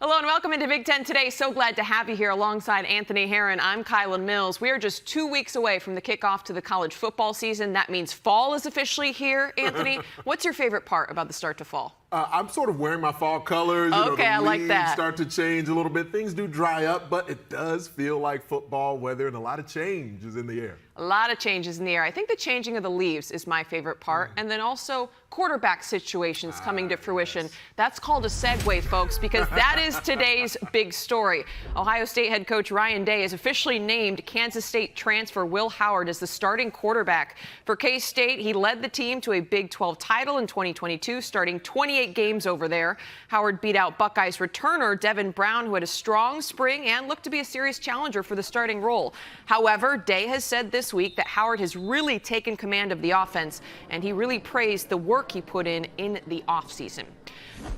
Hello and welcome into Big Ten Today. So glad to have you here alongside Anthony Herron. I'm Kylan Mills. We are just 2 weeks away from the kickoff to the college football season. That means fall is officially here. Anthony, what's your favorite part about the start to fall? I'm sort of wearing my fall colors. Okay, I like that. Start to change a little bit. Things do dry up, but it does feel like football weather and a lot of change is in the air. A lot of changes in the air. I think the changing of the leaves is my favorite part. And then also quarterback situations coming to fruition. Yes. That's called a segue, folks, because that is today's big story. Ohio State head coach Ryan Day has officially named Kansas State transfer Will Howard as the starting quarterback. For K-State, he led the team to a Big 12 title in 2022, starting 28 games over there. Howard beat out Buckeyes returner Devin Brown, who had a strong spring and looked to be a serious challenger for the starting role. However, Day has said this week that Howard has really taken command of the offense, and he really praised the work he put in the offseason.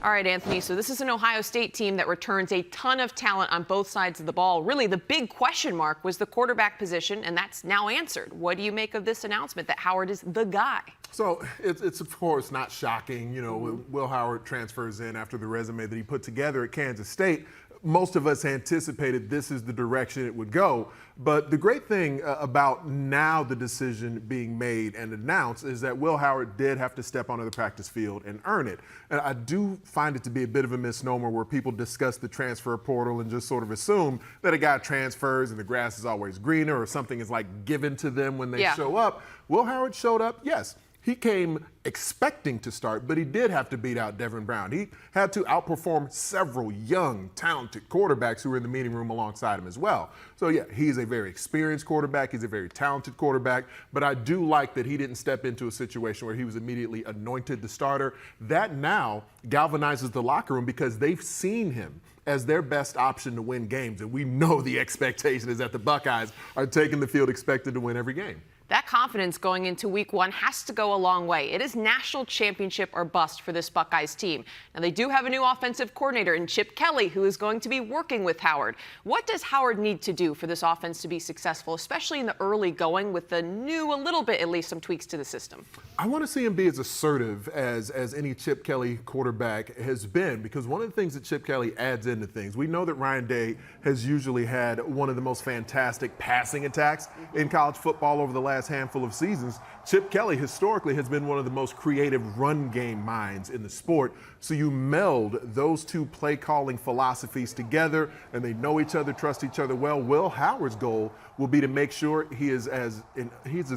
All right, Anthony, so this is an Ohio State team that returns a ton of talent on both sides of the ball. Really, the big question mark was the quarterback position, and that's now answered. What do you make of this announcement that Howard is the guy? So it's of course not shocking. You know, Will Howard transfers in after the resume that he put together at Kansas State. Most of us anticipated this is the direction it would go. But the great thing about now the decision being made and announced is that Will Howard did have to step onto the practice field and earn it. And I do find it to be a bit of a misnomer where people discuss the transfer portal and just sort of assume that a guy transfers and the grass is always greener or something is like given to them when they show up. Will Howard showed up, yes. He came expecting to start, but he did have to beat out Devin Brown. He had to outperform several young, talented quarterbacks who were in the meeting room alongside him as well. So, yeah, he's a very experienced quarterback. He's a very talented quarterback. But I do like that he didn't step into a situation where he was immediately anointed the starter. That now galvanizes the locker room because they've seen him as their best option to win games. And we know the expectation is that the Buckeyes are taking the field expected to win every game. That confidence going into week one has to go a long way. It is national championship or bust for this Buckeyes team. Now, they do have a new offensive coordinator in Chip Kelly, who is going to be working with Howard. What does Howard need to do for this offense to be successful, especially in the early going with the new, a little bit, at least some tweaks to the system? I want to see him be as assertive as any Chip Kelly quarterback has been, because one of the things that Chip Kelly adds into things, we know that Ryan Day has usually had one of the most fantastic passing attacks in college football over the last handful of seasons. Chip Kelly historically has been one of the most creative run game minds in the sport. So you meld those two play calling philosophies together and they know each other, trust each other well. Will Howard's goal will be to make sure he's as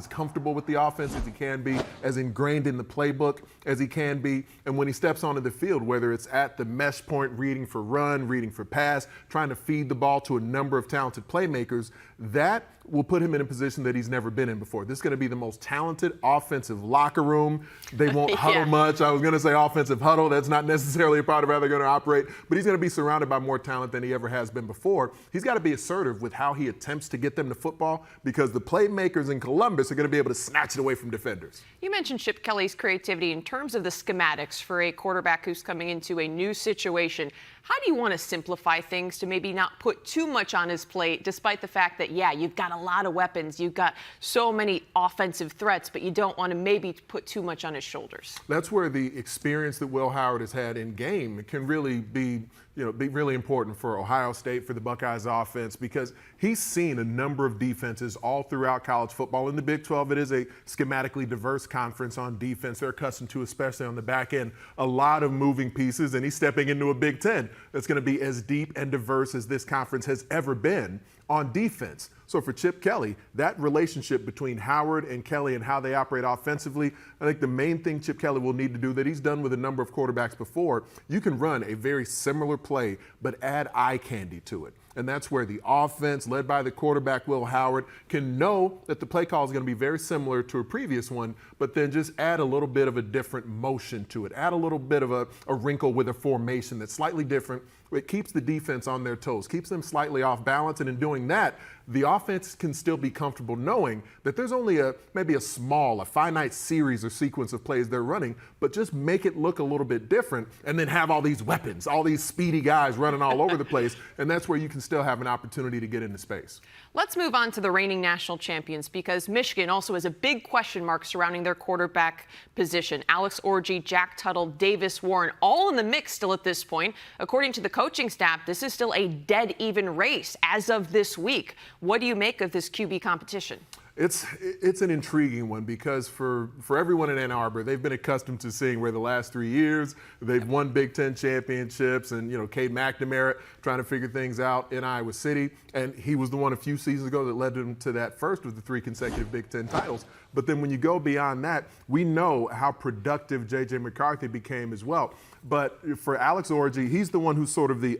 comfortable with the offense as he can be, as ingrained in the playbook as he can be. And when he steps onto the field, whether it's at the mesh point, reading for run, reading for pass, trying to feed the ball to a number of talented playmakers, that will put him in a position that he's never been in before. This is going to be the most talented offensive locker room. They won't huddle much. I was going to say offensive huddle. That's not necessarily a part of how they're going to operate, but he's going to be surrounded by more talent than he ever has been before. He's got to be assertive with how he attempts to get them to football, because the playmakers in Columbus are going to be able to snatch it away from defenders. You mentioned Chip Kelly's creativity in terms of the schematics for a quarterback who's coming into a new situation. How do you want to simplify things to maybe not put too much on his plate, despite the fact that, yeah, you've got a lot of weapons, you've got so many offensive threats, but you don't want to maybe put too much on his shoulders? That's where the experience that Will Howard has had in game can really be really important for Ohio State, for the Buckeyes offense, because he's seen a number of defenses all throughout college football. In the Big 12, it is a schematically diverse conference on defense. They're accustomed to, especially on the back end, a lot of moving pieces, and he's stepping into a Big 10 that's going to be as deep and diverse as this conference has ever been on defense. So for Chip Kelly, that relationship between Howard and Kelly and how they operate offensively, I think the main thing Chip Kelly will need to do that he's done with a number of quarterbacks before, you can run a very similar play, but add eye candy to it. And that's where the offense, led by the quarterback, Will Howard, can know that the play call is going to be very similar to a previous one, but then just add a little bit of a different motion to it. Add a little bit of a wrinkle with a formation that's slightly different. It keeps the defense on their toes, keeps them slightly off balance, and in doing that, the offense can still be comfortable knowing that there's only maybe a finite series or sequence of plays they're running, but just make it look a little bit different and then have all these weapons, all these speedy guys running all over the place, and that's where you can still have an opportunity to get into space. Let's move on to the reigning national champions, because Michigan also has a big question mark surrounding their quarterback position. Alex Orji, Jack Tuttle, Davis Warren, all in the mix still at this point. According to the coaching staff, this is still a dead even race as of this week. What do you make of this QB competition? It's an intriguing one, because for everyone in Ann Arbor, they've been accustomed to seeing where the last 3 years they've won Big Ten championships, and Cade McNamara trying to figure things out in Iowa City, and he was the one a few seasons ago that led them to that first of the 3 consecutive Big Ten titles. But then when you go beyond that, we know how productive J.J. McCarthy became as well. But for Alex Orji, he's the one who's sort of the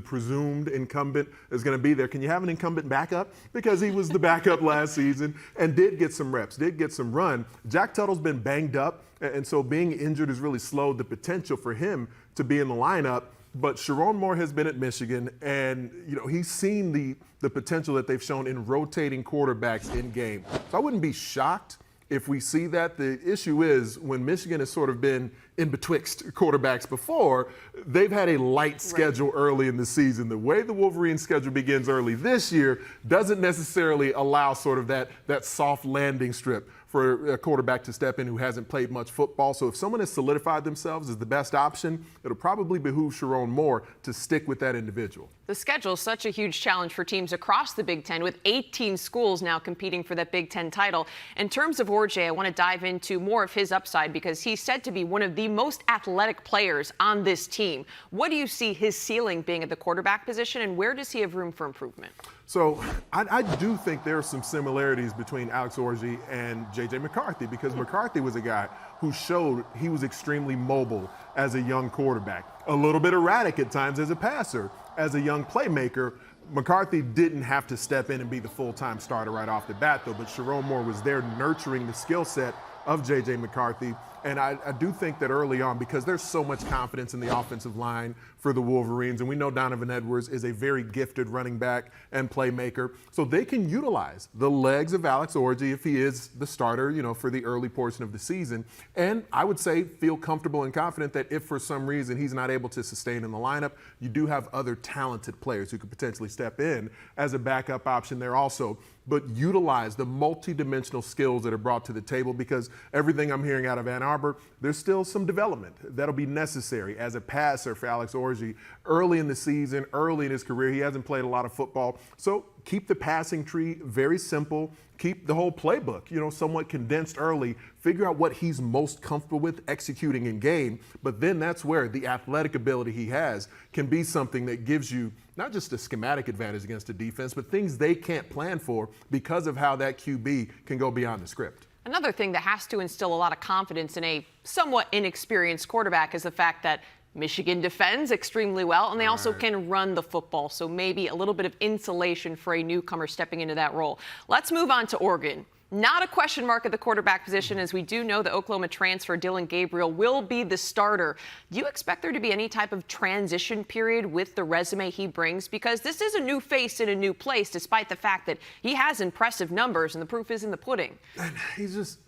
presumed incumbent is going to be there. Can you have an incumbent backup? Because he was the backup last season and did get some reps, did get some run. Jack Tuttle's been banged up, and so being injured has really slowed the potential for him to be in the lineup. But Sharon Moore has been at Michigan, and he's seen the potential that they've shown in rotating quarterbacks in game. So I wouldn't be shocked if we see that. The issue is when Michigan has sort of been in betwixt quarterbacks before, they've had a light schedule early in the season. The way the Wolverines schedule begins early this year doesn't necessarily allow sort of that soft landing strip for a quarterback to step in who hasn't played much football. So if someone has solidified themselves as the best option, it'll probably behoove Sharon Moore to stick with that individual. The schedule is such a huge challenge for teams across the Big Ten, with 18 schools now competing for that Big Ten title. In terms of Orji, I want to dive into more of his upside, because he's said to be one of the most athletic players on this team. What do you see his ceiling being at the quarterback position, and where does he have room for improvement? So I do think there are some similarities between Alex Orji and J.J. McCarthy, because McCarthy was a guy who showed he was extremely mobile as a young quarterback, a little bit erratic at times as a passer, as a young playmaker. McCarthy didn't have to step in and be the full-time starter right off the bat, though, but Sharon Moore was there nurturing the skill set of J.J. McCarthy. And I do think that early on, because there's so much confidence in the offensive line for the Wolverines, and we know Donovan Edwards is a very gifted running back and playmaker, so they can utilize the legs of Alex Orji if he is the starter, for the early portion of the season. And I would say feel comfortable and confident that if for some reason he's not able to sustain in the lineup, you do have other talented players who could potentially step in as a backup option there also. But utilize the multi-dimensional skills that are brought to the table, because everything I'm hearing out of Ann Arbor, there's still some development that'll be necessary as a passer for Alex Orji early in the season, early in his career. He hasn't played a lot of football. So keep the passing tree very simple. Keep the whole playbook, somewhat condensed early. Figure out what he's most comfortable with executing in game. But then that's where the athletic ability he has can be something that gives you not just a schematic advantage against a defense, but things they can't plan for because of how that QB can go beyond the script. Another thing that has to instill a lot of confidence in a somewhat inexperienced quarterback is the fact that Michigan defends extremely well, and they also can run the football. So maybe a little bit of insulation for a newcomer stepping into that role. Let's move on to Oregon. Not a question mark at the quarterback position, as we do know the Oklahoma transfer Dillon Gabriel will be the starter. Do you expect there to be any type of transition period with the resume he brings? Because this is a new face in a new place, despite the fact that he has impressive numbers, and the proof is in the pudding. And he's just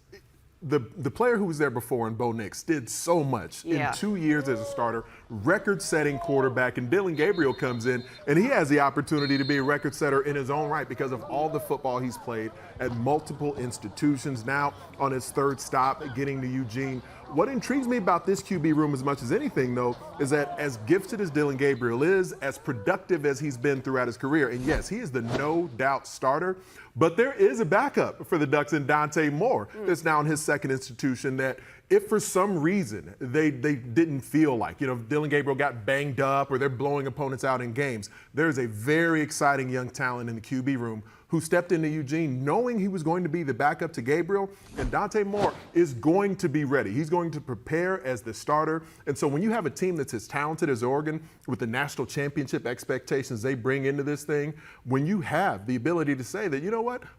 the player who was there before in Bo Nix did so much in 2 years as a starter, record-setting quarterback, and Dillon Gabriel comes in, and he has the opportunity to be a record setter in his own right because of all the football he's played at multiple institutions. Now on his third stop, getting to Eugene. What intrigues me about this QB room as much as anything, though, is that as gifted as Dillon Gabriel is, as productive as he's been throughout his career, and yes, he is the no-doubt starter, but there is a backup for the Ducks in Dante Moore that's now in his second institution that if for some reason they didn't feel like, Dillon Gabriel got banged up or they're blowing opponents out in games, there's a very exciting young talent in the QB room who stepped into Eugene knowing he was going to be the backup to Gabriel, and Dante Moore is going to be ready. He's going to prepare as the starter. And so when you have a team that's as talented as Oregon with the national championship expectations they bring into this thing, when you have the ability to say that,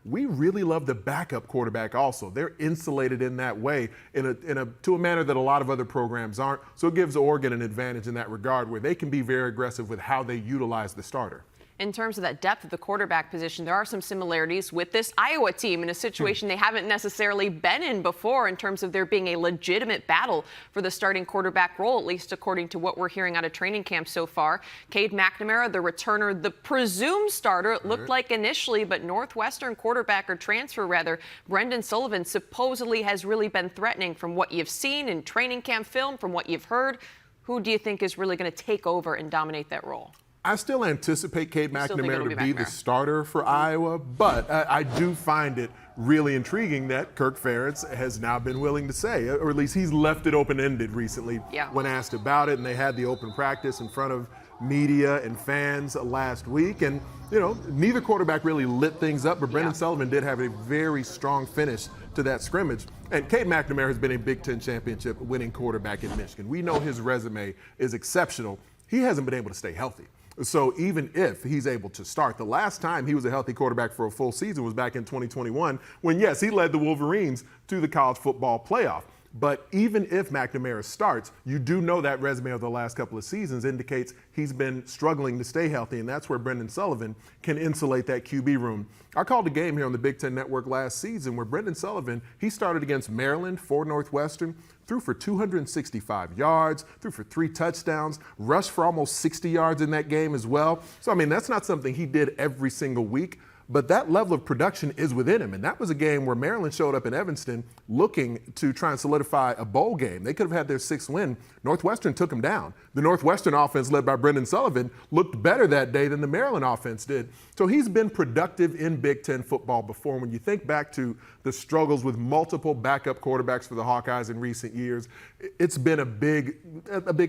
we really love the backup quarterback also. They're insulated in that way to a manner that a lot of other programs aren't. So it gives Oregon an advantage in that regard where they can be very aggressive with how they utilize the starter. In terms of that depth of the quarterback position, there are some similarities with this Iowa team in a situation they haven't necessarily been in before in terms of there being a legitimate battle for the starting quarterback role, at least according to what we're hearing out of training camp so far. Cade McNamara, the returner, the presumed starter, it looked like initially, but Northwestern quarterback or transfer rather, Brendan Sullivan supposedly has really been threatening from what you've seen in training camp film, from what you've heard. Who do you think is really going to take over and dominate that role? I still anticipate Cade McNamara to be the starter for Iowa, but I do find it really intriguing that Kirk Ferentz has now been willing to say, or at least he's left it open-ended recently when asked about it, and they had the open practice in front of media and fans last week, and neither quarterback really lit things up, but Brendan Sullivan did have a very strong finish to that scrimmage. And Cade McNamara has been a Big Ten championship winning quarterback in Michigan. We know his resume is exceptional. He hasn't been able to stay healthy. So even if he's able to start, the last time he was a healthy quarterback for a full season was back in 2021 when, yes, he led the Wolverines to the college football playoff. But even if McNamara starts, you do know that resume of the last couple of seasons indicates he's been struggling to stay healthy, and that's where Brendan Sullivan can insulate that QB room. I called a game here on the Big Ten Network last season where Brendan Sullivan, he started against Maryland for Northwestern, threw for 265 yards, threw for 3 touchdowns, rushed for almost 60 yards in that game as well. So, I mean, that's not something he did every single week. But that level of production is within him. And that was a game where Maryland showed up in Evanston looking to try and solidify a bowl game. They could have had their 6th win. Northwestern took them down. The Northwestern offense, led by Brendan Sullivan, looked better that day than the Maryland offense did. So he's been productive in Big Ten football before. When you think back to the struggles with multiple backup quarterbacks for the Hawkeyes in recent years, it's been a big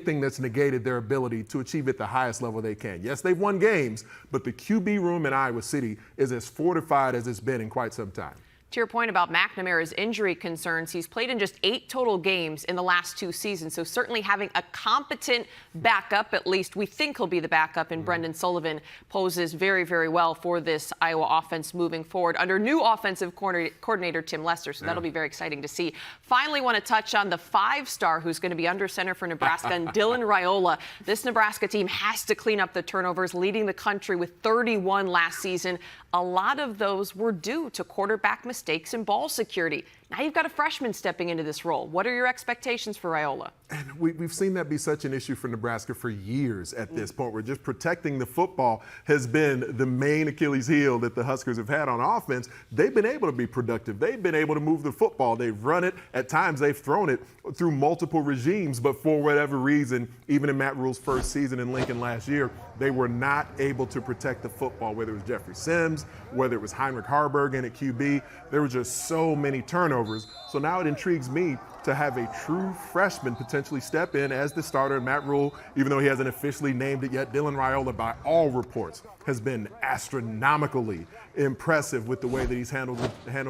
thing that's negated their ability to achieve at the highest level they can. Yes, they've won games, but the QB room in Iowa City is as fortified as it's been in quite some time. To your point about McNamara's injury concerns, he's played in just 8 total games in the last 2 seasons. So certainly having a competent backup, at least we think he'll be the backup in Brendan Sullivan, poses very, very well for this Iowa offense moving forward under new offensive coordinator Tim Lester. So that'll be very exciting to see. Finally, want to touch on the 5-star who's going to be under center for Nebraska, and Dylan Raiola. This Nebraska team has to clean up the turnovers, leading the country with 31 last season. A lot of those were due to quarterback mistakes and ball security. Now you've got a freshman stepping into this role. What are your expectations for Raiola? And we've seen that be such an issue for Nebraska for years at this point, where just protecting the football has been the main Achilles heel that the Huskers have had on offense. They've been able to be productive. They've been able to move the football. They've run it. At times they've thrown it through multiple regimes, but for whatever reason, even in Matt Rule's first season in Lincoln last year, they were not able to protect the football, whether it was Jeffrey Sims, whether it was Heinrich Harburg at QB. There were just so many turnovers. So now it intrigues me to have a true freshman potentially step in as the starter. And Matt Rule, even though he hasn't officially named it yet, Dylan Raiola, by all reports, has been astronomically impressive with the way that he's handled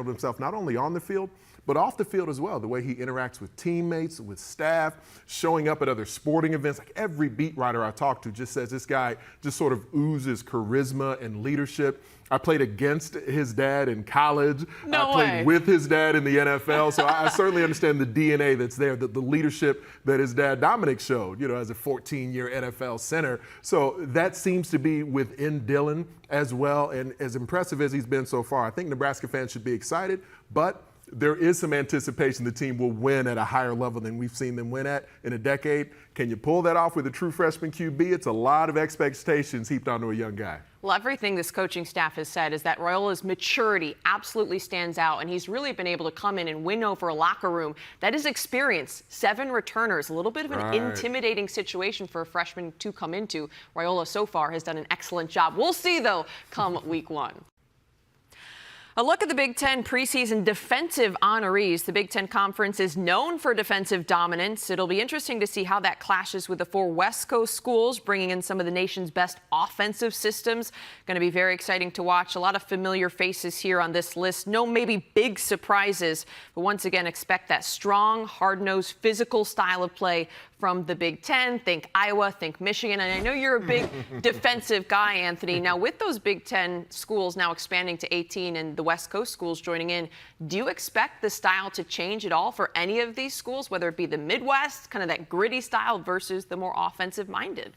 himself, not only on the field, but off the field as well, the way he interacts with teammates, with staff, showing up at other sporting events. Like every beat writer I talk to just says this guy just sort of oozes charisma and leadership. I played against his dad in college. No I played with his dad in the NFL. So I certainly understand the DNA that's there, the leadership that his dad Dominic showed, as a 14-year NFL center. So that seems to be within Dylan as well. And as impressive as he's been so far, I think Nebraska fans should be excited, but there is some anticipation the team will win at a higher level than we've seen them win at in a decade. Can you pull that off with a true freshman QB? It's a lot of expectations heaped onto a young guy. Well, everything this coaching staff has said is that Raiola's maturity absolutely stands out, and he's really been able to come in and win over a locker room that is experienced. 7 returners, a little bit of an intimidating situation for a freshman to come into. Raiola so far has done an excellent job. We'll see, though, come week 1. A look at the Big Ten preseason defensive honorees. The Big Ten Conference is known for defensive dominance. It'll be interesting to see how that clashes with the 4 West Coast schools, bringing in some of the nation's best offensive systems. Going to be very exciting to watch. A lot of familiar faces here on this list. No maybe big surprises, but once again, expect that strong, hard-nosed, physical style of play from the Big Ten. Think Iowa, think Michigan. And I know you're a big defensive guy, Anthony. Now, with those Big Ten schools now expanding to 18 and the West Coast schools joining in, do you expect the style to change at all for any of these schools, whether it be the Midwest, kind of that gritty style versus the more offensive-minded?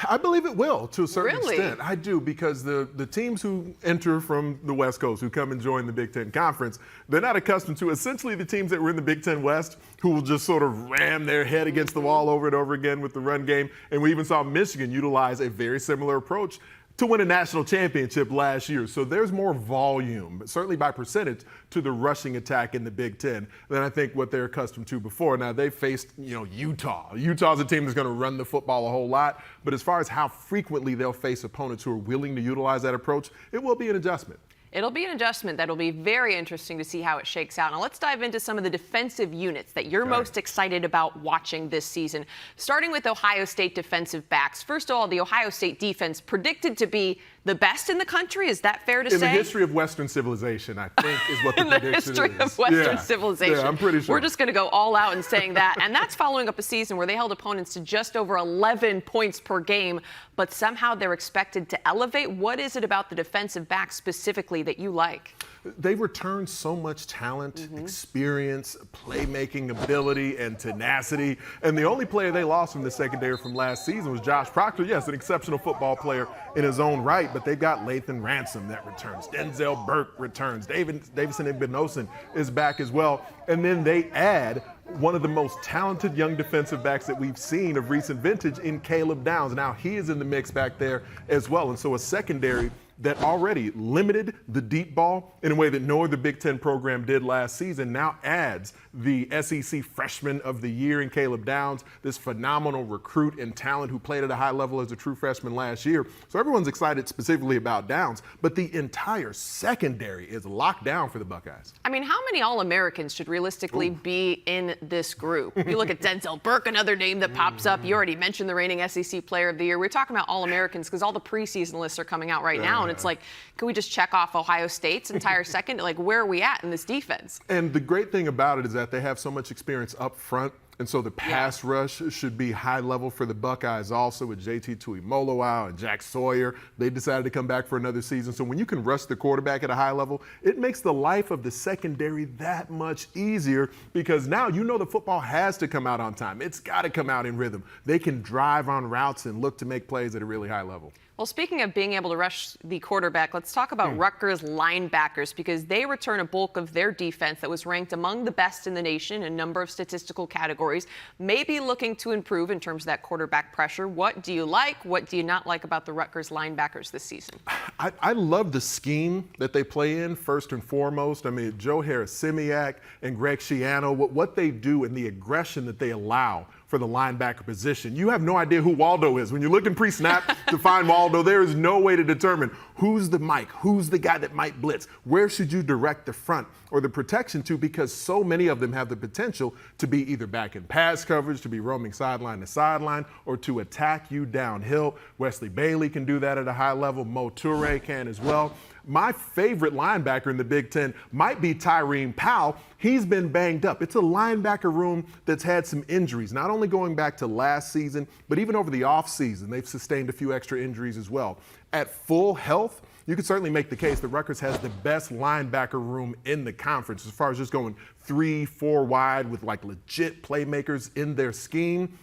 I believe it will, to a certain Really? extent. I do, because the teams who enter from the West Coast, who come and join the Big Ten Conference, they're not accustomed to essentially the teams that were in the Big Ten West, who will just sort of ram their head against the wall over and over again with the run game. And we even saw Michigan utilize a very similar approach to win a national championship last year. So there's more volume, certainly by percentage, to the rushing attack in the Big Ten than I think what they're accustomed to before. Now, they faced, Utah. Utah's a team that's going to run the football a whole lot. But as far as how frequently they'll face opponents who are willing to utilize that approach, it will be an adjustment. It'll be an adjustment that'll be very interesting to see how it shakes out. Now let's dive into some of the defensive units that you're most excited about watching this season, starting with Ohio State defensive backs. First of all, the Ohio State defense predicted to be the best in the country. Is that fair to say? In the history of Western civilization, I think is what the in the prediction history is. of Western civilization. Yeah, I'm pretty sure. We're just going to go all out in saying that. And that's following up a season where they held opponents to just over 11 points per game, but somehow they're expected to elevate. What is it about the defensive backs specifically that you like? They return so much talent, experience, playmaking ability, and tenacity. And the only player they lost from the secondary from last season was Josh Proctor. Yes, an exceptional football player in his own right, but they've got Lathan Ransom that returns. Denzel Burke returns. Davison Igbinosun is back as well. And then they add one of the most talented young defensive backs that we've seen of recent vintage in Caleb Downs. Now he is in the mix back there as well. And so a secondary that already limited the deep ball in a way that no other Big Ten program did last season now adds the SEC Freshman of the Year in Caleb Downs, this phenomenal recruit and talent who played at a high level as a true freshman last year. So everyone's excited specifically about Downs, but the entire secondary is locked down for the Buckeyes. I mean, how many All-Americans should realistically be in this group? You look at Denzel Burke, another name that pops up. You already mentioned the reigning SEC Player of the Year. We're talking about All-Americans because all the preseason lists are coming out right now, and it's like, can we just check off Ohio State's entire second? Like, where are we at in this defense? And the great thing about it is that they have so much experience up front. And so the pass rush should be high level for the Buckeyes also, with JT Tuimoloau and Jack Sawyer. They decided to come back for another season. So when you can rush the quarterback at a high level, it makes the life of the secondary that much easier, because now you know the football has to come out on time. It's got to come out in rhythm. They can drive on routes and look to make plays at a really high level. Well, speaking of being able to rush the quarterback, let's talk about Rutgers linebackers, because they return a bulk of their defense that was ranked among the best in the nation in a number of statistical categories, maybe looking to improve in terms of that quarterback pressure. What do you like? What do you not like about the Rutgers linebackers this season? I love the scheme that they play in, first and foremost. I mean, Joe Harris-Simiak and Greg Schiano, what they do and the aggression that they allow for the linebacker position. You have no idea who Waldo is. When you're looking pre-snap to find Waldo, there is no way to determine who's the Mike, who's the guy that might blitz, where should you direct the front or the protection to, because so many of them have the potential to be either back in pass coverage, to be roaming sideline to sideline, or to attack you downhill. Wesley Bailey can do that at a high level. Mo Toure can as well. My favorite linebacker in the Big Ten might be Tyreen Powell. He's been banged up. It's a linebacker room that's had some injuries, not only going back to last season, but even over the offseason. They've sustained a few extra injuries as well. At full health, you could certainly make the case that Rutgers has the best linebacker room in the conference as far as just going 3-4 wide with like legit playmakers in their scheme.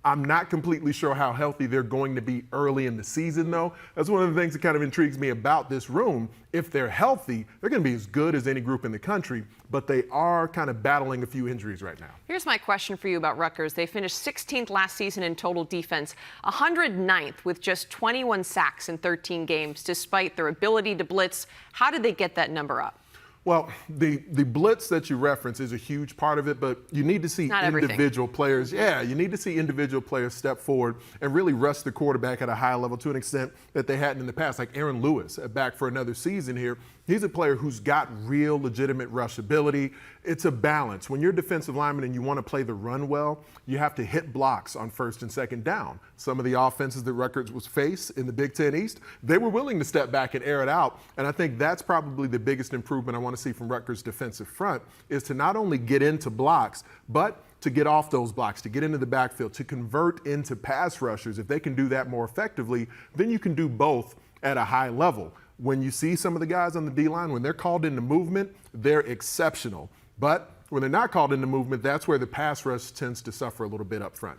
I'm not completely sure how healthy they're going to be early in the season, though. That's one of the things that kind of intrigues me about this room. If they're healthy, they're going to be as good as any group in the country, but they are kind of battling a few injuries right now. Here's my question for you about Rutgers. They finished 16th last season in total defense, 109th with just 21 sacks in 13 games, despite their ability to blitz. How did they get that number up? Well, the blitz that you reference is a huge part of it, but you need to see individual players. Yeah, you need to see individual players step forward and really rush the quarterback at a high level to an extent that they hadn't in the past, like Aaron Lewis, back for another season here. He's a player who's got real legitimate rush ability. It's a balance. When you're a defensive lineman and you want to play the run well, you have to hit blocks on first and second down. Some of the offenses that Rutgers was faced in the Big Ten East, they were willing to step back and air it out. And I think that's probably the biggest improvement I want to see from Rutgers' defensive front, is to not only get into blocks, but to get off those blocks, to get into the backfield, to convert into pass rushers. If they can do that more effectively, then you can do both at a high level. When you see some of the guys on the D-line, when they're called into movement, they're exceptional. But when they're not called into movement, that's where the pass rush tends to suffer a little bit up front.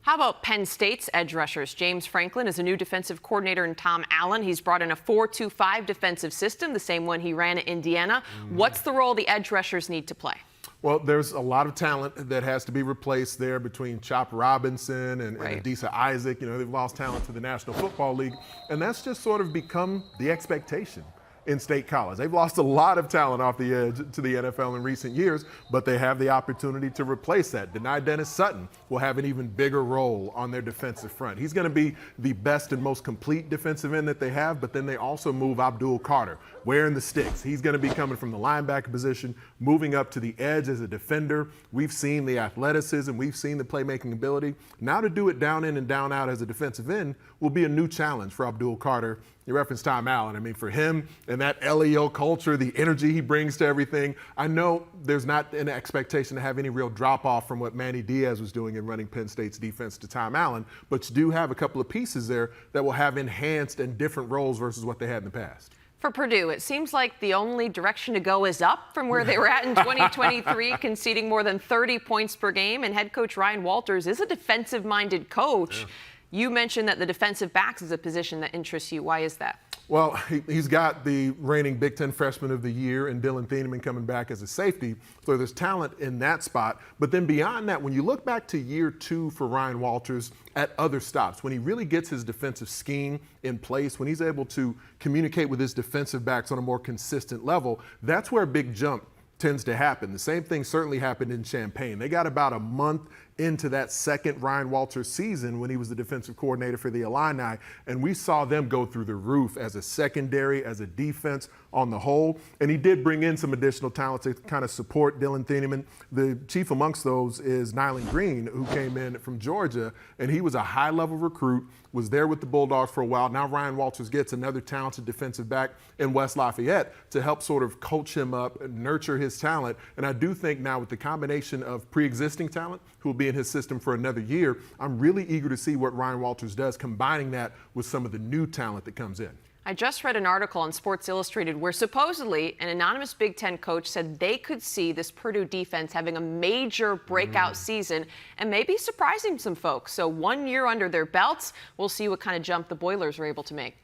How about Penn State's edge rushers? James Franklin is a new defensive coordinator in Tom Allen. He's brought in a 4-2-5 defensive system, the same one he ran at Indiana. What's the role the edge rushers need to play? Well, there's a lot of talent that has to be replaced there between Chop Robinson and Adisa Isaac. You know, they've lost talent to the National Football League, and that's just sort of become the expectation in State College. They've lost a lot of talent off the edge to the NFL in recent years, but they have the opportunity to replace that. Deni Dennis Sutton will have an even bigger role on their defensive front. He's going to be the best and most complete defensive end that they have, but then they also move Abdul Carter, wearing the sticks. He's going to be coming from the linebacker position, moving up to the edge as a defender. We've seen the athleticism, we've seen the playmaking ability. Now to do it down in and down out as a defensive end will be a new challenge for Abdul Carter. You referenced Tom Allen. I mean, for him and that LEO culture, the energy he brings to everything, I know there's not an expectation to have any real drop-off from what Manny Diaz was doing in running Penn State's defense to Tom Allen, but you do have a couple of pieces there that will have enhanced and different roles versus what they had in the past. For Purdue, it seems like the only direction to go is up from where they were at in 2023, conceding more than 30 points per game, and head coach Ryan Walters is a defensive-minded coach. Yeah. You mentioned that the defensive backs is a position that interests you. Why is that? Well, he's got the reigning Big Ten Freshman of the Year and Dylan Thieneman coming back as a safety. So there's talent in that spot. But then beyond that, when you look back to year 2 for Ryan Walters at other stops, when he really gets his defensive scheme in place, when he's able to communicate with his defensive backs on a more consistent level, that's where a big jump tends to happen. The same thing certainly happened in Champaign. They got about a month into that second Ryan Walters season when he was the defensive coordinator for the Illini, and we saw them go through the roof as a secondary, as a defense on the whole. And he did bring in some additional talent to kind of support Dylan Thieneman. The chief amongst those is Nyland Green, who came in from Georgia, and he was a high-level recruit, was there with the Bulldogs for a while. Now Ryan Walters gets another talented defensive back in West Lafayette to help sort of coach him up and nurture his talent. And I do think now with the combination of pre-existing talent who will be in his system for another year, I'm really eager to see what Ryan Walters does, combining that with some of the new talent that comes in. I just read an article on Sports Illustrated where supposedly an anonymous Big Ten coach said they could see this Purdue defense having a major breakout season and maybe surprising some folks. So 1 year under their belts, we'll see what kind of jump the Boilers are able to make.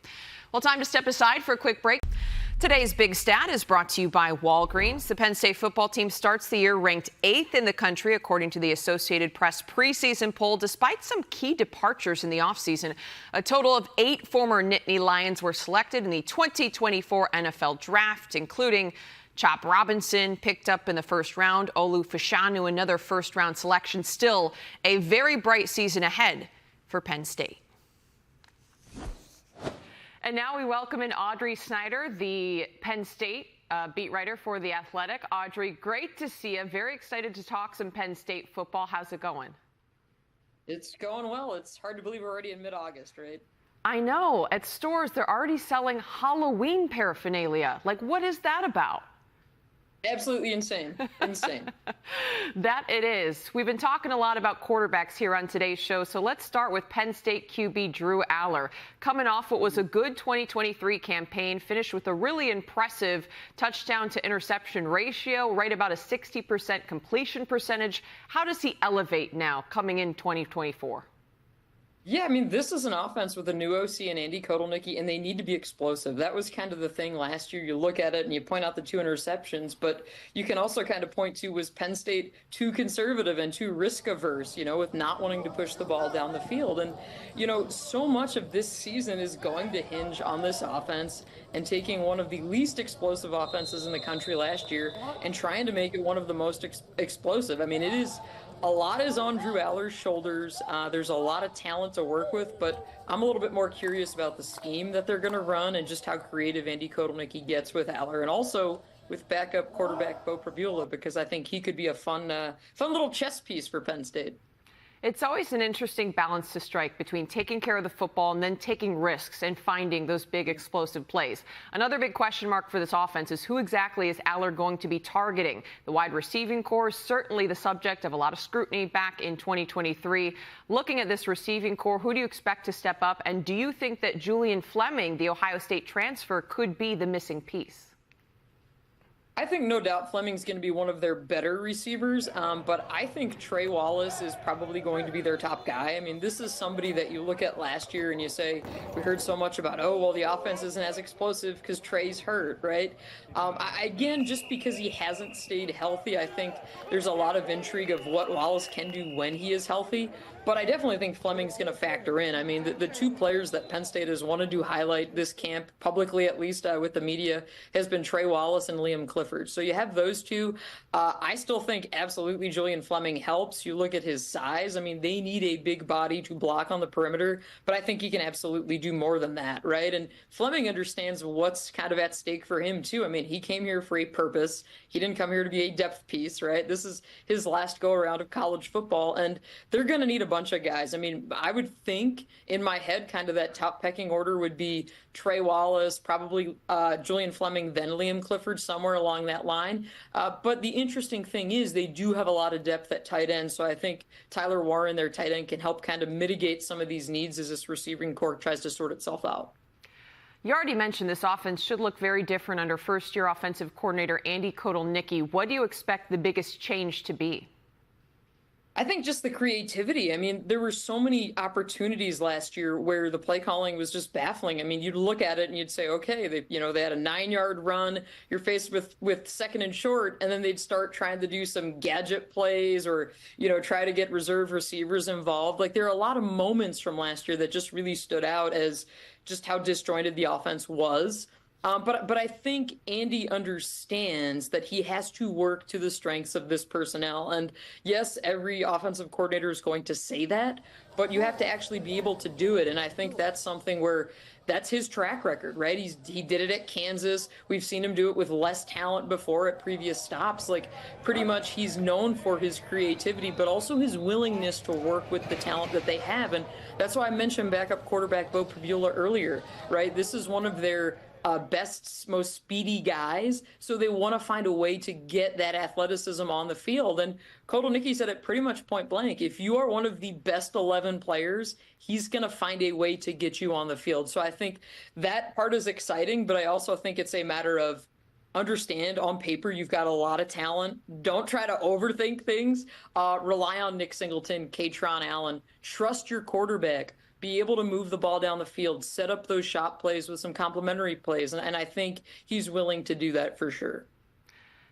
Well, time to step aside for a quick break. Today's Big Stat is brought to you by Walgreens. The Penn State football team starts the year ranked 8th in the country, according to the Associated Press preseason poll, despite some key departures in the offseason. A total of 8 former Nittany Lions were selected in the 2024 NFL Draft, including Chop Robinson, picked up in the first round, Olu Fashanu, another first-round selection. Still a very bright season ahead for Penn State. And now we welcome in Audrey Snyder, the Penn State beat writer for The Athletic. Audrey, great to see you. Very excited to talk some Penn State football. How's it going? It's going well. It's hard to believe we're already in mid-August, right? I know. At stores, they're already selling Halloween paraphernalia. Like, what is that about? Absolutely insane. Insane. That it is. We've been talking a lot about quarterbacks here on today's show, so let's start with Penn State QB Drew Aller. Coming off what was a good 2023 campaign, finished with a really impressive touchdown to interception ratio, right about a 60% completion percentage. How does he elevate now coming in 2024? Yeah, I mean, this is an offense with a new OC and Andy Kotelnicki, and they need to be explosive. That was kind of the thing last year. You look at it and you point out the 2 interceptions, but you can also kind of point to, was Penn State too conservative and too risk-averse, you know, with not wanting to push the ball down the field? And, you know, so much of this season is going to hinge on this offense and taking one of the least explosive offenses in the country last year and trying to make it one of the most explosive. I mean, a lot is on Drew Aller's shoulders. There's a lot of talent to work with, but I'm a little bit more curious about the scheme that they're going to run and just how creative Andy Kotelnicki gets with Aller, and also with backup quarterback Bo Prabula, because I think he could be a fun little chess piece for Penn State. It's always an interesting balance to strike between taking care of the football and then taking risks and finding those big explosive plays. Another big question mark for this offense is who exactly is Aller going to be targeting? The wide receiving core is certainly the subject of a lot of scrutiny back in 2023. Looking at this receiving core, who do you expect to step up? And do you think that Julian Fleming, the Ohio State transfer, could be the missing piece? I think no doubt Fleming's going to be one of their better receivers, but I think Trey Wallace is probably going to be their top guy. I mean, this is somebody that you look at last year and you say, we heard so much about, oh, well, the offense isn't as explosive because Trey's hurt, right? Again, just because he hasn't stayed healthy, I think there's a lot of intrigue of what Wallace can do when he is healthy. But I definitely think Fleming's going to factor in. I mean, the two players that Penn State has wanted to highlight this camp, publicly at least with the media, has been Trey Wallace and Liam Clifford. So you have those two. I still think absolutely Julian Fleming helps. You look at his size. I mean, they need a big body to block on the perimeter, but I think he can absolutely do more than that, right? And Fleming understands what's kind of at stake for him, too. I mean, he came here for a purpose. He didn't come here to be a depth piece, right? This is his last go-around of college football, and they're going to need a bunch of guys. I mean, I would think in my head, kind of that top pecking order would be Trey Wallace, probably Julian Fleming, then Liam Clifford, somewhere along that line. But the interesting thing is they do have a lot of depth at tight end, so I think Tyler Warren, their tight end, can help kind of mitigate some of these needs as this receiving corps tries to sort itself out. You already mentioned this offense should look very different under first-year offensive coordinator Andy Kotelnicki. What do you expect the biggest change to be? I think just the creativity. I mean, there were so many opportunities last year where the play calling was just baffling. I mean, you'd look at it and you'd say, okay, they had a 9-yard run. You're faced with second and short, and then they'd start trying to do some gadget plays or, try to get reserve receivers involved. Like, there are a lot of moments from last year that just really stood out as just how disjointed the offense was. But I think Andy understands that he has to work to the strengths of this personnel. And yes, every offensive coordinator is going to say that, but you have to actually be able to do it. And I think that's something where that's his track record, right? He did it at Kansas. We've seen him do it with less talent before at previous stops. Like, pretty much he's known for his creativity, but also his willingness to work with the talent that they have. And that's why I mentioned backup quarterback Bo Pabula earlier, right? This is one of their best, most speedy guys, so they want to find a way to get that athleticism on the field. And Kotelnicki said it pretty much point blank. If you are one of the best 11 players, he's going to find a way to get you on the field. So I think that part is exciting, but I also think it's a matter of understand on paper you've got a lot of talent. Don't try to overthink things. Rely on Nick Singleton, Katron Allen. Trust your quarterback. Be able to move the ball down the field, set up those shot plays with some complementary plays. And I think he's willing to do that for sure.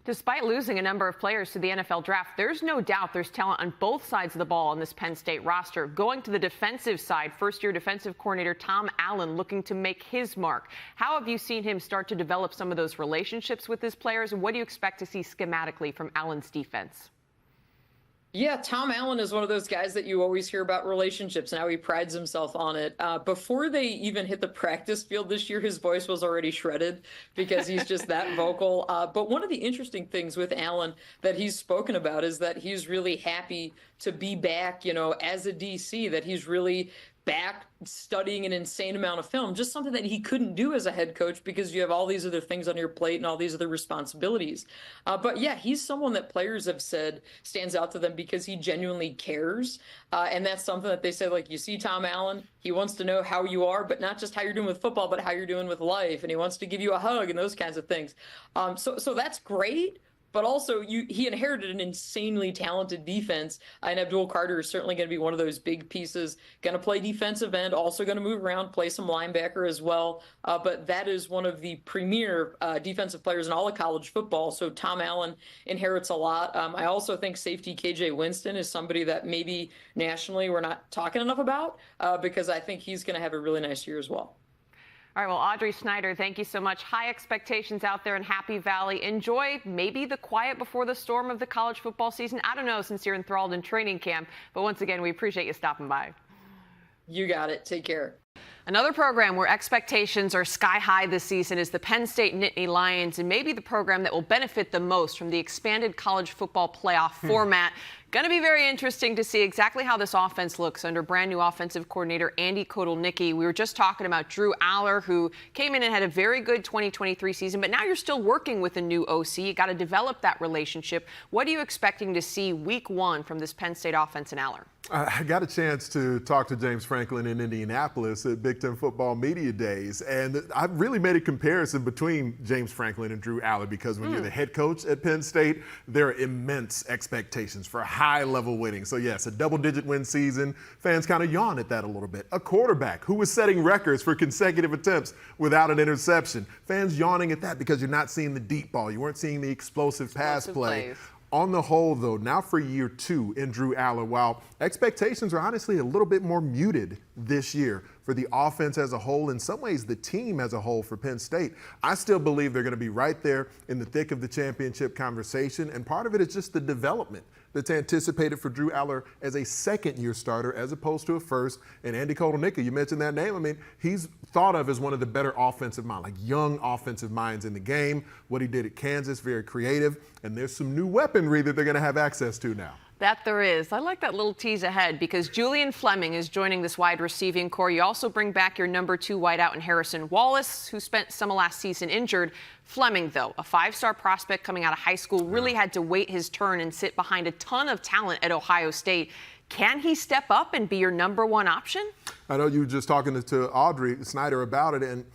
Despite losing a number of players to the NFL draft, there's no doubt there's talent on both sides of the ball on this Penn State roster. Going to the defensive side, first-year defensive coordinator Tom Allen looking to make his mark. How have you seen him start to develop some of those relationships with his players, and what do you expect to see schematically from Allen's defense? Yeah, Tom Allen is one of those guys that you always hear about relationships and how he prides himself on it. Before they even hit the practice field this year, his voice was already shredded because he's just that vocal. But one of the interesting things with Allen that he's spoken about is that he's really happy to be back, as a DC, that he's really back studying an insane amount of film, just something that he couldn't do as a head coach because you have all these other things on your plate and all these other responsibilities. But yeah, he's someone that players have said stands out to them because he genuinely cares. And that's something that they said, like, you see Tom Allen, he wants to know how you are, but not just how you're doing with football, but how you're doing with life. And he wants to give you a hug and those kinds of things. So that's great. But also, he inherited an insanely talented defense, and Abdul Carter is certainly going to be one of those big pieces. Going to play defensive end, also going to move around, play some linebacker as well. But that is one of the premier defensive players in all of college football. So Tom Allen inherits a lot. I also think safety KJ Winston is somebody that maybe nationally we're not talking enough about because I think he's going to have a really nice year as well. All right, well, Audrey Snyder, thank you so much. High expectations out there in Happy Valley. Enjoy maybe the quiet before the storm of the college football season. I don't know, since you're enthralled in training camp. But once again, we appreciate you stopping by. You got it. Take care. Another program where expectations are sky high this season is the Penn State Nittany Lions, and maybe the program that will benefit the most from the expanded college football playoff format. Going to be very interesting to see exactly how this offense looks under brand new offensive coordinator Andy Kotelnicki. We were just talking about Drew Aller, who came in and had a very good 2023 season, but now you're still working with a new OC. You got to develop that relationship. What are you expecting to see week one from this Penn State offense in Aller? I got a chance to talk to James Franklin in Indianapolis at Big Ten Football Media Days, and I really made a comparison between James Franklin and Drew Aller because when you're the head coach at Penn State, there are immense expectations for high-level winning. So yes, a double-digit win season, fans kind of yawn at that a little bit. A quarterback who was setting records for consecutive attempts without an interception, fans yawning at that because you're not seeing the deep ball. You weren't seeing the explosive pass play. Plays. On the whole, though, now for year 2 in Drew Aller, while expectations are honestly a little bit more muted this year for the offense as a whole, in some ways the team as a whole for Penn State, I still believe they're going to be right there in the thick of the championship conversation, and part of it is just the development that's anticipated for Drew Aller as a second-year starter as opposed to a first. And Andy Kotelnicki, you mentioned that name. I mean, he's thought of as one of the better offensive minds, like young offensive minds in the game. What he did at Kansas, very creative. And there's some new weaponry that they're going to have access to now. That there is. I like that little tease ahead because Julian Fleming is joining this wide receiving core. You also bring back your number 2 wideout in Harrison Wallace, who spent some of last season injured. Fleming, though, a 5-star prospect coming out of high school, really had to wait his turn and sit behind a ton of talent at Ohio State. Can he step up and be your number 1 option? I know you were just talking to Audrey Snyder about it, and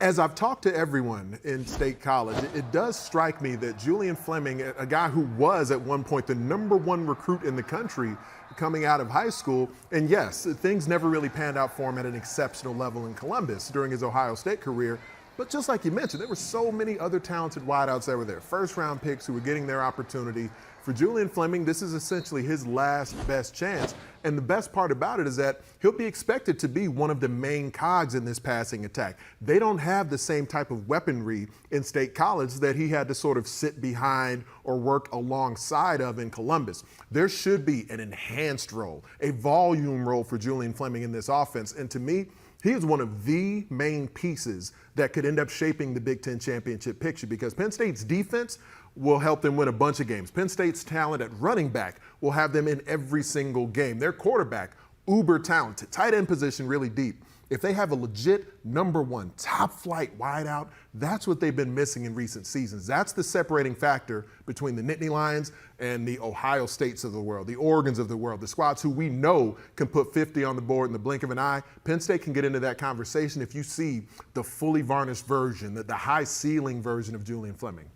as I've talked to everyone in State College, it does strike me that Julian Fleming, a guy who was at one point the number 1 recruit in the country coming out of high school, and yes, things never really panned out for him at an exceptional level in Columbus during his Ohio State career. But just like you mentioned, there were so many other talented wideouts that were there, first-round picks who were getting their opportunity. For Julian Fleming, this is essentially his last best chance. And the best part about it is that he'll be expected to be one of the main cogs in this passing attack. They don't have the same type of weaponry in State College that he had to sort of sit behind or work alongside of in Columbus. There should be an enhanced role, a volume role for Julian Fleming in this offense. And to me, he is one of the main pieces that could end up shaping the Big Ten championship picture because Penn State's defense will help them win a bunch of games. Penn State's talent at running back will have them in every single game. Their quarterback, uber talented, tight end position really deep. If they have a legit number 1 top flight wideout, that's what they've been missing in recent seasons. That's the separating factor between the Nittany Lions and the Ohio States of the world, the Oregons of the world, the squads who we know can put 50 on the board in the blink of an eye. Penn State can get into that conversation if you see the fully varnished version, the high ceiling version of Julian Fleming.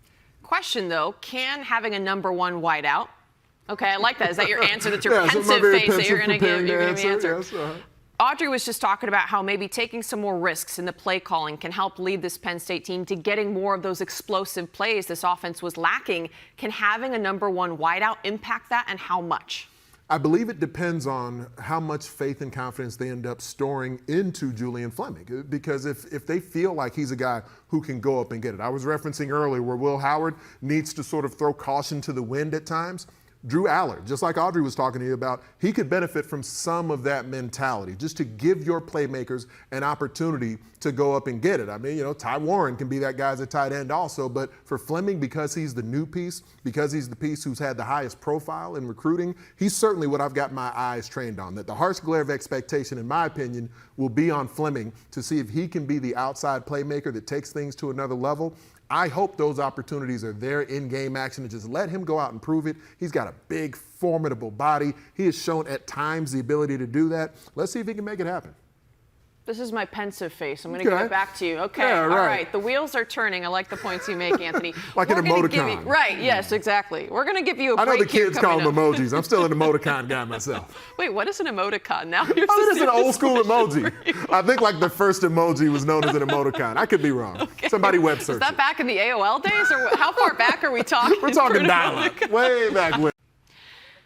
Question, though, can having a number 1 wideout, okay, I like that. Is that your answer? That's your pensive face that you're going to give me an answer. Yes, Audrey was just talking about how maybe taking some more risks in the play calling can help lead this Penn State team to getting more of those explosive plays this offense was lacking. Can having a number 1 wideout impact that, and how much? I believe it depends on how much faith and confidence they end up storing into Julian Fleming. Because if they feel like he's a guy who can go up and get it. I was referencing earlier where Will Howard needs to sort of throw caution to the wind at times. Drew Aller, just like Audrey was talking to you about, he could benefit from some of that mentality, just to give your playmakers an opportunity to go up and get it. I mean, Ty Warren can be that guy as a tight end also, but for Fleming, because he's the new piece, because he's the piece who's had the highest profile in recruiting, he's certainly what I've got my eyes trained on. That the harsh glare of expectation, in my opinion, will be on Fleming to see if he can be the outside playmaker that takes things to another level. I hope those opportunities are there in game action and just let him go out and prove it. He's got a big, formidable body. He has shown at times the ability to do that. Let's see if he can make it happen. This is my pensive face. I'm going to give it back to you. Okay, yeah, all right. The wheels are turning. I like the points you make, Anthony. Like an emoticon. Right, yes, exactly. We're going to give you a break. I know the kids call them up. emojis. I'm still an emoticon guy myself. Wait, what is an emoticon now? You're it's an old school emoji. I think like the first emoji was known as an emoticon. I could be wrong. Okay. Somebody web search. Is that back in the AOL days, or how far back are we talking? We're talking dial-up. Way back when.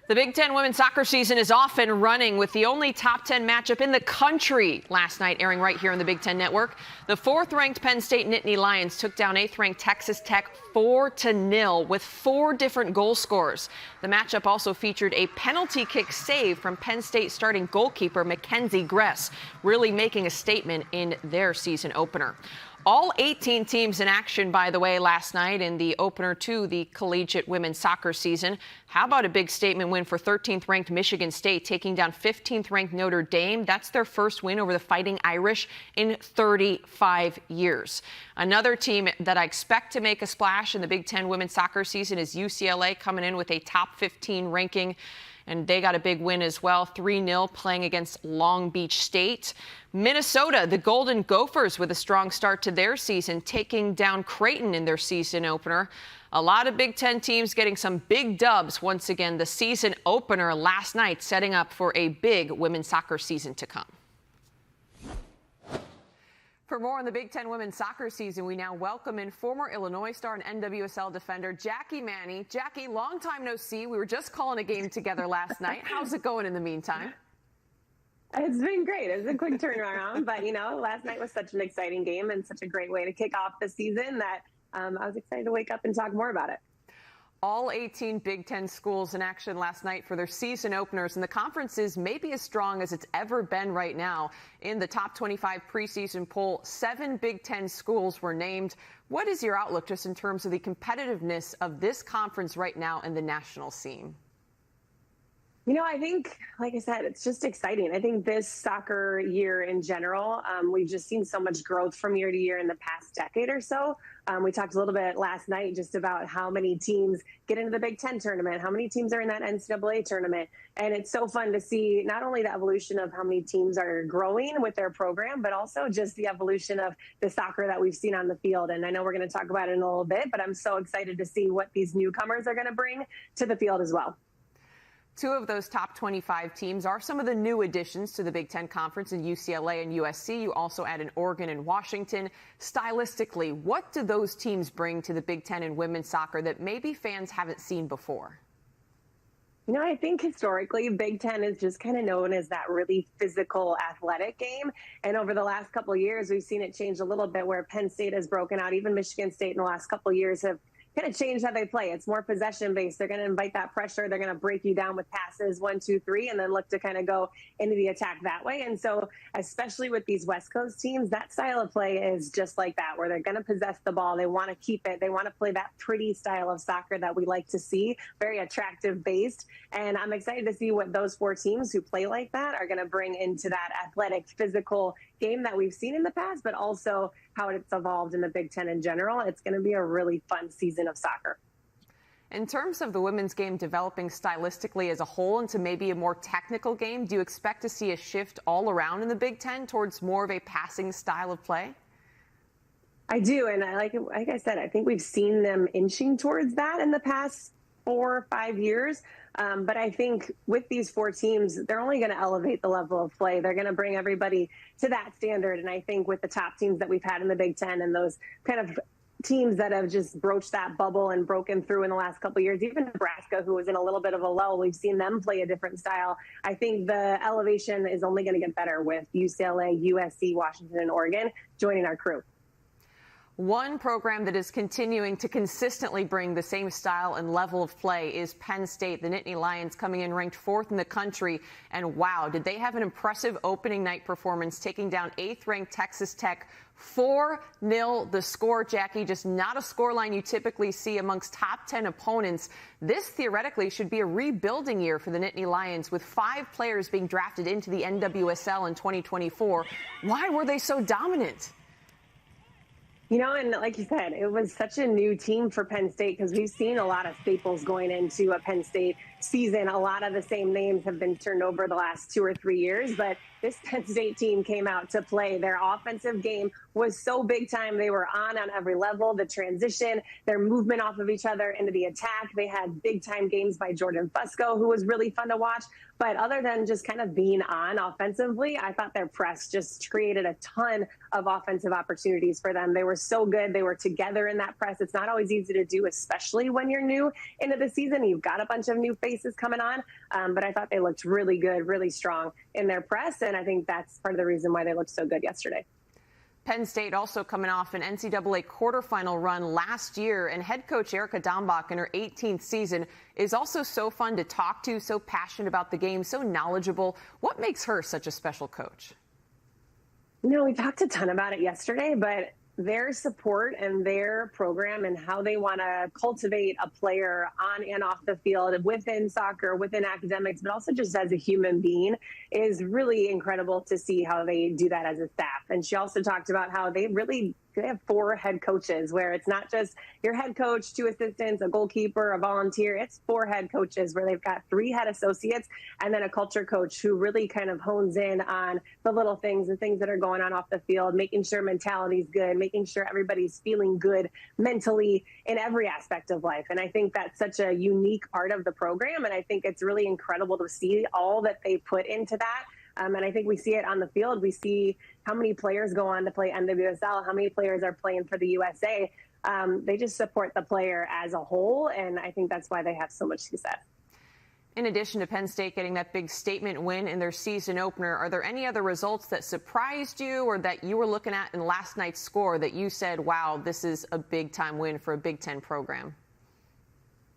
The Big Ten women's soccer season is off and running with the only top 10 matchup in the country last night airing right here on the Big Ten Network. The 4th-ranked Penn State Nittany Lions took down 8th-ranked Texas Tech 4-0 with 4 different goal scorers. The matchup also featured a penalty kick save from Penn State starting goalkeeper Mackenzie Gress, really making a statement in their season opener. All 18 teams in action, by the way, last night in the opener to the collegiate women's soccer season. How about a big statement win for 13th-ranked Michigan State, taking down 15th-ranked Notre Dame? That's their first win over the Fighting Irish in 35 years. Another team that I expect to make a splash in the Big Ten women's soccer season is UCLA, coming in with a top 15 ranking. and they got a big win as well, 3-0, playing against Long Beach State. Minnesota, the Golden Gophers, with a strong start to their season, taking down Creighton in their season opener. A lot of Big Ten teams getting some big dubs once again. The season opener last night, setting up for a big women's soccer season to come. For more on the Big Ten women's soccer season, we now welcome in former Illinois star and NWSL defender Jackie Manny. Jackie, long time no see. We were just calling a game together last night. How's it going in the meantime? It's been great. It was a quick turnaround, but last night was such an exciting game and such a great way to kick off the season that I was excited to wake up and talk more about it. All 18 Big Ten schools in action last night for their season openers, and the conference is maybe as strong as it's ever been right now. In the top 25 preseason poll, 7 Big Ten schools were named. What is your outlook just in terms of the competitiveness of this conference right now in the national scene? I think, like I said, it's just exciting. I think this soccer year in general, we've just seen so much growth from year to year in the past decade or so. We talked a little bit last night just about how many teams get into the Big Ten tournament, how many teams are in that NCAA tournament. And it's so fun to see not only the evolution of how many teams are growing with their program, but also just the evolution of the soccer that we've seen on the field. And I know we're going to talk about it in a little bit, but I'm so excited to see what these newcomers are going to bring to the field as well. 2 of those top 25 teams are some of the new additions to the Big Ten Conference in UCLA and USC. You also add in Oregon and Washington. Stylistically, what do those teams bring to the Big Ten in women's soccer that maybe fans haven't seen before? I think historically, Big Ten is just kind of known as that really physical, athletic game. And over the last couple of years, we've seen it change a little bit where Penn State has broken out. Even Michigan State in the last couple of years have kind of change how they play. It's more possession based. They're going to invite that pressure. They're going to break you down with passes 1, 2, 3, and then look to kind of go into the attack that way. And so, especially with these West Coast teams, that style of play is just like that, where they're going to possess the ball. They want to keep it. They want to play that pretty style of soccer that we like to see, very attractive based. And I'm excited to see what those 4 teams who play like that are going to bring into that athletic, physical game that we've seen in the past, but also how it's evolved in the Big Ten in general. It's going to be a really fun season of soccer. In terms of the women's game developing stylistically as a whole into maybe a more technical game, do you expect to see a shift all around in the Big Ten towards more of a passing style of play? I do. And like I said, I think we've seen them inching towards that in the past 4 or 5 years. But I think with these 4 teams, they're only going to elevate the level of play. They're going to bring everybody to that standard. And I think with the top teams that we've had in the Big Ten and those kind of teams that have just broached that bubble and broken through in the last couple of years, even Nebraska, who was in a little bit of a lull, we've seen them play a different style. I think the elevation is only going to get better with UCLA, USC, Washington, and Oregon joining our crew. One program that is continuing to consistently bring the same style and level of play is Penn State. The Nittany Lions coming in ranked 4th in the country. And wow, did they have an impressive opening night performance, taking down 8th-ranked Texas Tech 4-0. The score, Jackie, just not a scoreline you typically see amongst top 10 opponents. This theoretically should be a rebuilding year for the Nittany Lions, with 5 players being drafted into the NWSL in 2024. Why were they so dominant? And like you said, it was such a new team for Penn State because we've seen a lot of staples going into a Penn State season. A lot of the same names have been turned over the last 2 or 3 years, but this Penn State team came out to play. Their offensive game was so big time. They were on every level, the transition, their movement off of each other into the attack. They had big time games by Jordan Fusco, who was really fun to watch. But other than just kind of being on offensively, I thought their press just created a ton of offensive opportunities for them. They were so good. They were together in that press. It's not always easy to do, especially when you're new into the season. You've got a bunch of new faces coming on. But I thought they looked really good, really strong in their press. And I think that's part of the reason why they looked so good yesterday. Penn State also coming off an NCAA quarterfinal run last year, and head coach Erica Dombach in her 18th season is also so fun to talk to, so passionate about the game, so knowledgeable. What makes her such a special coach? We talked a ton about it yesterday, but their support and their program and how they want to cultivate a player on and off the field, within soccer, within academics, but also just as a human being, is really incredible to see how they do that as a staff. And she also talked about how they really They have 4 head coaches, where it's not just your head coach, 2 assistants, a goalkeeper, a volunteer. It's 4 head coaches, where they've got 3 head associates and then a culture coach who really kind of hones in on the little things, the things that are going on off the field, making sure mentality is good, making sure everybody's feeling good mentally in every aspect of life. And I think that's such a unique part of the program. And I think it's really incredible to see all that they put into that. And I think we see it on the field. We see how many players go on to play NWSL, how many players are playing for the USA. They just support the player as a whole, and I think that's why they have so much success. In addition to Penn State getting that big statement win in their season opener, are there any other results that surprised you or that you were looking at in last night's score that you said, wow, this is a big-time win for a Big Ten program?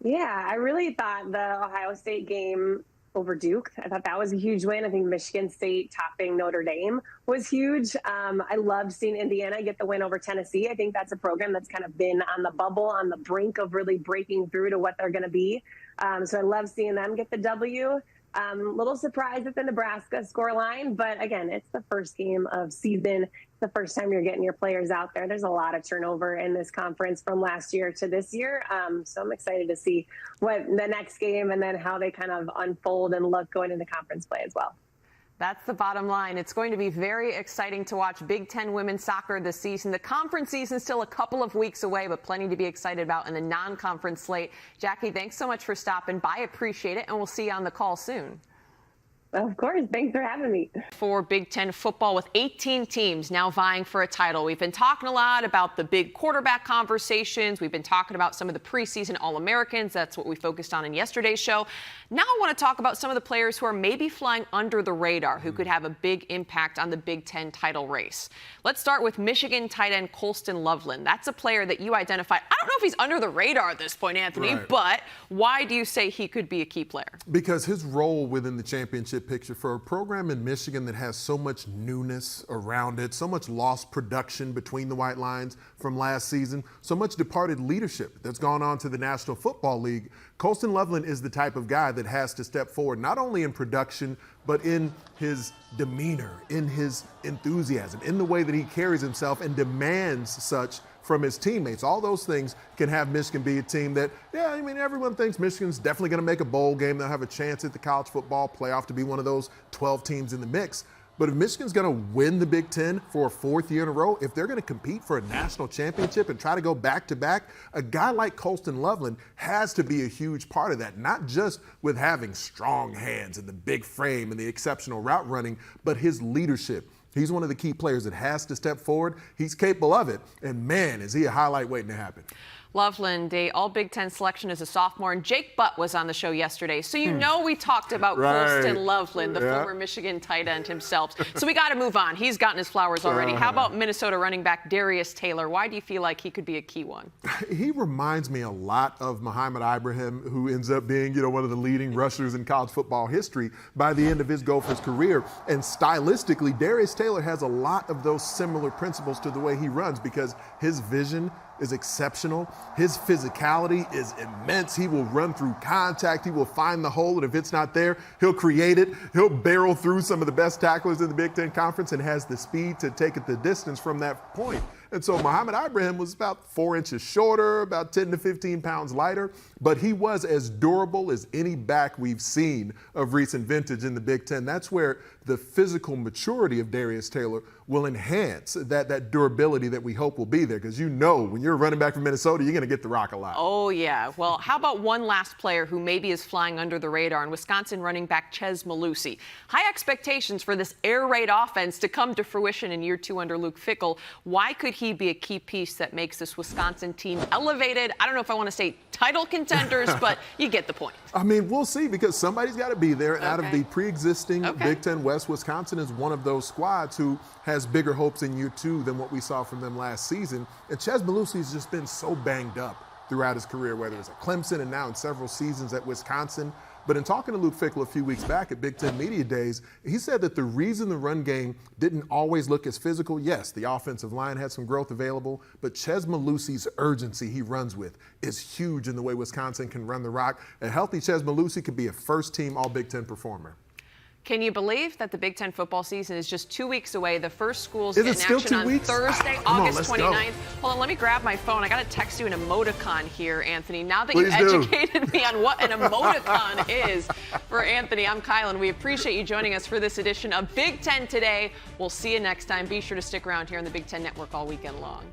Yeah, I really thought the Ohio State game over Duke, I thought that was a huge win. I think Michigan State topping Notre Dame was huge. I loved seeing Indiana get the win over Tennessee. I think that's a program that's kind of been on the bubble, on the brink of really breaking through to what they're going to be. So I love seeing them get the W. Little surprised at the Nebraska scoreline, but again, it's the first game of season. It's the first time you're getting your players out there. There's a lot of turnover in this conference from last year to this year. So I'm excited to see what the next game and then how they kind of unfold and look going into conference play as well. That's the bottom line. It's going to be very exciting to watch Big Ten women's soccer this season. The conference season is still a couple of weeks away, but plenty to be excited about in the non-conference slate. Jackie, thanks so much for stopping by. Appreciate it, and we'll see you on the call soon. Of course. Thanks for having me. For Big Ten football with 18 teams now vying for a title. We've been talking a lot about the big quarterback conversations. We've been talking about some of the preseason All-Americans. That's what we focused on in yesterday's show. Now I want to talk about some of the players who are maybe flying under the radar, who could have a big impact on the Big Ten title race. Let's start with Michigan tight end Colston Loveland. That's a player that you identified. I don't know if he's under the radar at this point, Anthony, Right. but why do you say he could be a key player? Because his role within the championship picture for a program in Michigan that has so much newness around it, so much lost production between the white lines from last season, so much departed leadership that's gone on to the National Football League. Colston Loveland is the type of guy that has to step forward, not only in production, but in his demeanor, in his enthusiasm, in the way that he carries himself and demands such from his teammates. All those things can have Michigan be a team that, yeah, I mean, everyone thinks Michigan's definitely going to make a bowl game. They'll have a chance at the college football playoff to be one of those 12 teams in the mix. But if Michigan's going to win the Big Ten for a 4th year in a row, if they're going to compete for a national championship and try to go back-to-back, a guy like Colston Loveland has to be a huge part of that, not just with having strong hands and the big frame and the exceptional route running, but his leadership. He's one of the key players that has to step forward. He's capable of it. And, man, is he a highlight waiting to happen. Loveland, a All-Big Ten selection as a sophomore, and Jake Butt was on the show yesterday. So you know we talked about Colston Loveland, the former Michigan tight end himself. So we got to move on. He's gotten his flowers already. How about Minnesota running back Darius Taylor? Why do you feel like he could be a key one? He reminds me a lot of Muhammad Ibrahim, who ends up being, one of the leading rushers in college football history by the end of his Gophers career. And stylistically, Darius Taylor has a lot of those similar principles to the way he runs because his vision is exceptional. His physicality is immense. He will run through contact. He will find the hole, and if it's not there, he'll create it. He'll barrel through some of the best tacklers in the Big Ten Conference and has the speed to take it the distance from that point. And so Muhammad Ibrahim was about 4 inches shorter, about 10 to 15 pounds lighter, but he was as durable as any back we've seen of recent vintage in the Big Ten. That's where the physical maturity of Darius Taylor will enhance that durability that we hope will be there. Because when you're running back from Minnesota, you're going to get the rock a lot. Oh, yeah. Well, how about one last player who maybe is flying under the radar, and Wisconsin running back Chez Mellusi. High expectations for this air raid offense to come to fruition in year 2 under Luke Fickell. Why could he be a key piece that makes this Wisconsin team elevated? I don't know if I want to say title contenders, but you get the point. I mean, we'll see, because somebody's got to be there. And out of the pre-existing Big Ten West, Wisconsin is one of those squads who has bigger hopes in year 2 than what we saw from them last season. And Chez Mellusi has just been so banged up throughout his career, whether it's at Clemson and now in several seasons at Wisconsin. But in talking to Luke Fickell a few weeks back at Big Ten Media Days, he said that the reason the run game didn't always look as physical, yes, the offensive line had some growth available, but Chez Mellusi's urgency he runs with is huge in the way Wisconsin can run the rock. A healthy Chez Mellusi could be a first-team All-Big Ten performer. Can you believe that the Big Ten football season is just 2 weeks away? The first schools Is get it in still action 2 on weeks? Thursday, Come on, August let's 29th. go. Hold on, let me grab my phone. I got to text you an emoticon here, Anthony. Now that Please you've do. educated me on what an emoticon is. For Anthony, I'm Kylan. We appreciate you joining us for this edition of Big Ten Today. We'll see you next time. Be sure to stick around here on the Big Ten Network all weekend long.